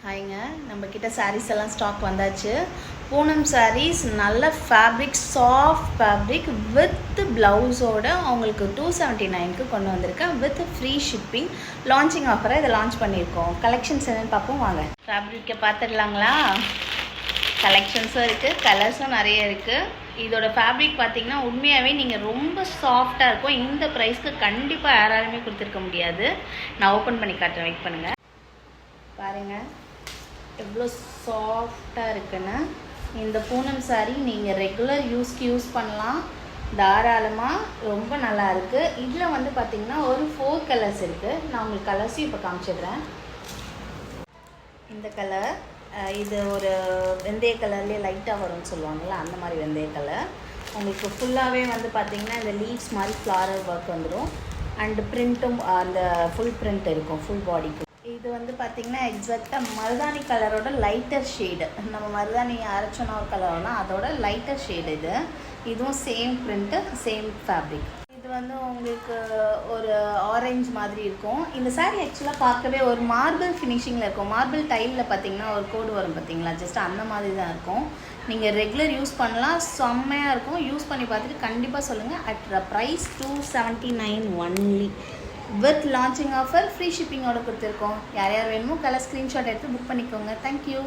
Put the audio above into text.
ஹாய்ங்க, நம்மக்கிட்ட சாரீஸ் எல்லாம் ஸ்டாக் வந்தாச்சு. பூனம் சாரீஸ் நல்ல ஃபேப்ரிக், சாஃப்ட் ஃபேப்ரிக் வித் ப்ளவுஸோடு அவங்களுக்கு 279க்கு கொண்டு வந்திருக்கேன். With free shipping. லான்ச்சிங் ஆஃபரை இதை லான்ச் பண்ணியிருக்கோம். கலெக்ஷன்ஸ் என்னென்னு பார்ப்போம் வாங்க. ஃபேப்ரிக்கை பார்த்துடலாங்களா? கலெக்ஷன்ஸும் இருக்குது, கலர்ஸும் நிறைய இருக்குது. இதோட ஃபேப்ரிக் பார்த்தீங்கன்னா உண்மையாகவே நீங்கள் ரொம்ப சாஃப்டாக இருக்கும். இந்த ப்ரைஸ்க்கு கண்டிப்பாக யாராலுமே கொடுத்துருக்க முடியாது. நான் ஓப்பன் பண்ணி காட்டுறேன், வெயிட் பண்ணுங்கள். பாருங்கள் எவ்வளோ சாஃப்டாக இருக்குன்னு. இந்த பூனம் சாரீ நீங்கள் ரெகுலர் யூஸ்க்கு யூஸ் பண்ணலாம் தாராளமாக. ரொம்ப நல்லா இருக்குது. இதில் வந்து பார்த்திங்கன்னா ஒரு 4 கலர்ஸ் இருக்குது. நான் உங்களுக்கு கலர்ஸையும் இப்போ காமிச்சிடுறேன். இந்த கலர், இது ஒரு வெந்தய கலர்லேயே லைட்டாக வரும்னு சொல்லுவாங்கள்ல, அந்த மாதிரி வெந்தய கலர். உங்களுக்கு ஃபுல்லாகவே வந்து பார்த்திங்கன்னா இந்த லீவ்ஸ் மாதிரி ஃப்ளாரல் ஒர்க் வந்துடும். அண்டு பிரிண்ட்டும் அந்த ஃபுல் பிரிண்ட் இருக்கும் ஃபுல் பாடிக்கு. இது வந்து பார்த்திங்கன்னா எக்ஸாக்டாக மருதாணி கலரோட லைட்டர் ஷேடு. நம்ம மருதாணி அரைச்சோன்னா ஒரு கலர்னா அதோட லைட்டர் ஷேடு இது. இதுவும் சேம் பிரிண்ட்டு, சேம் ஃபேப்ரிக். இது வந்து உங்களுக்கு ஒரு ஆரஞ்சு மாதிரி இருக்கும். இந்த சாரீ ஆக்சுவலாக பார்க்கவே ஒரு மார்பிள் ஃபினிஷிங்கில் இருக்கும். மார்பிள் டைலில் பார்த்திங்கன்னா ஒரு கோடு வரும் பார்த்திங்களா, ஜஸ்ட் அந்த மாதிரி தான் இருக்கும். நீங்கள் ரெகுலர் யூஸ் பண்ணலாம், செம்மையாக இருக்கும். யூஸ் பண்ணி பார்த்துட்டு கண்டிப்பாக சொல்லுங்கள். At price 279 only. With launching offer, free ஷிப்பிங்கோடு கொடுத்துருக்கோம். யார் யார் வேணுமோ கலர் ஸ்க்ரீன்ஷாட் எடுத்து புக் பண்ணிக்கோங்க. தேங்க்யூ.